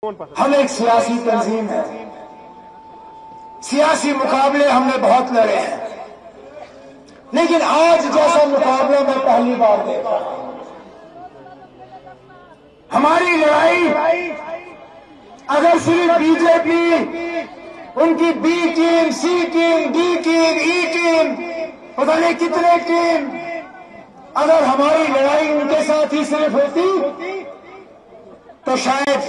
हम एक सियासी तंजीम है, सियासी मुकाबले हमने बहुत लड़े हैं, लेकिन आज जैसा मुकाबला मैं पहली बार देख रहा हूं। हमारी लड़ाई अगर सिर्फ बीजेपी, उनकी बी टीम, सी टीम, डी टीम, ई टीम, पता नहीं कितने टीम, अगर हमारी लड़ाई उनके साथ ही सिर्फ होती तो शायद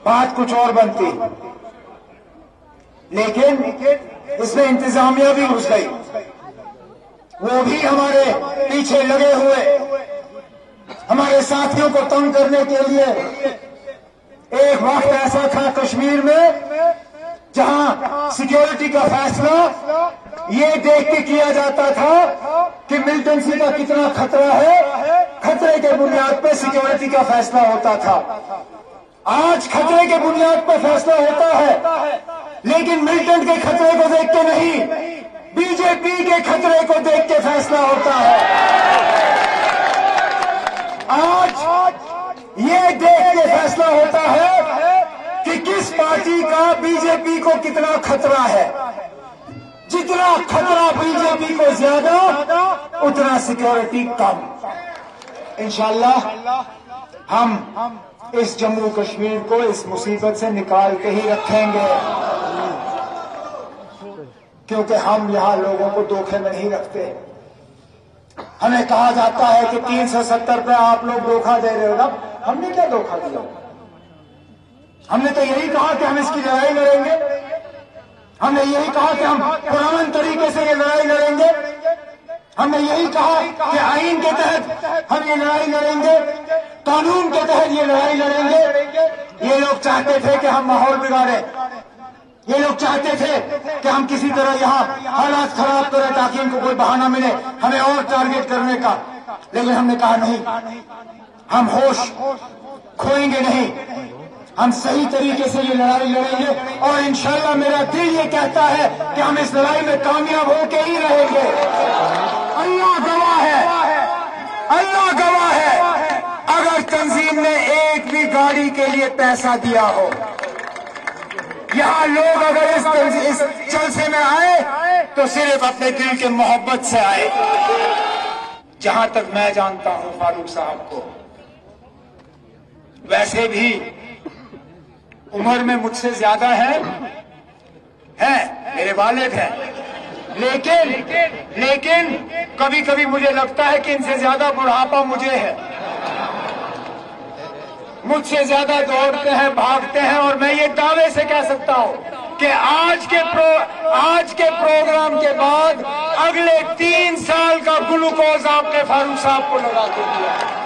बात कुछ और बनती, लेकिन इसमें इंतजामिया भी घुस गई, वो भी हमारे पीछे लगे हुए हमारे साथियों को तंग करने के लिए। एक वक्त ऐसा था कश्मीर में जहां सिक्योरिटी का फैसला ये देख के किया जाता था कि मिलिटेंसी का कितना खतरा है, खतरे के बुनियाद पर सिक्योरिटी का फैसला होता था। आज खतरे के बुनियाद पर फैसला होता है, लेकिन मिलिटेंट के खतरे को देख के नहीं, बीजेपी के खतरे को देख के फैसला होता है। आज ये देख के फैसला होता है कि किस पार्टी का बीजेपी को कितना खतरा है। जितना खतरा बीजेपी को ज्यादा, उतना सिक्योरिटी कम। इंशाअल्लाह हम इस जम्मू कश्मीर को इस मुसीबत से निकाल के ही रखेंगे, क्योंकि हम यहां लोगों को धोखे में नहीं रखते। हमें कहा जाता है कि 370 पे आप लोग धोखा दे रहे हो ना, हमने क्या धोखा दिया? हमने तो यही कहा कि हम इसकी लड़ाई लड़ेंगे, हमने यही कहा कि हम पुराने तरीके से ये लड़ाई लड़ेंगे, हमने यही कहा कि आईन के तहत हम ये लड़ाई लड़ेंगे, कानून के तहत ये लड़ाई लड़ेंगे। ये लोग चाहते थे कि हम माहौल बिगाड़े, ये लोग चाहते थे कि हम किसी तरह यहाँ हालात खराब करें ताकि इनको कोई बहाना मिले हमें और टारगेट करने का। लेकिन हमने कहा नहीं, हम होश खोएंगे नहीं, हम सही तरीके से ये लड़ाई लड़ेंगे और इंशाअल्लाह मेरा दिल ये कहता है कि हम इस लड़ाई में कामयाब होके ही रहेंगे। अल्लाह गवाह है, अल्लाह गवाह है, अगर तंजीम ने एक भी गाड़ी के लिए पैसा दिया हो, यहाँ लोग अगर इस जलसे में आए तो सिर्फ अपने दिल के मोहब्बत से आए। जहां तक मैं जानता हूं फारूक साहब को, वैसे भी उम्र में मुझसे ज्यादा है मेरे वालिद हैं, लेकिन कभी कभी मुझे लगता है कि इनसे ज्यादा बुढ़ापा मुझे है। मुझसे ज्यादा दौड़ते हैं, भागते हैं, और मैं ये दावे से कह सकता हूं कि आज के प्रोग्राम के बाद अगले 3 साल का ग्लूकोज आपने फारूक साहब को लगा के दिया।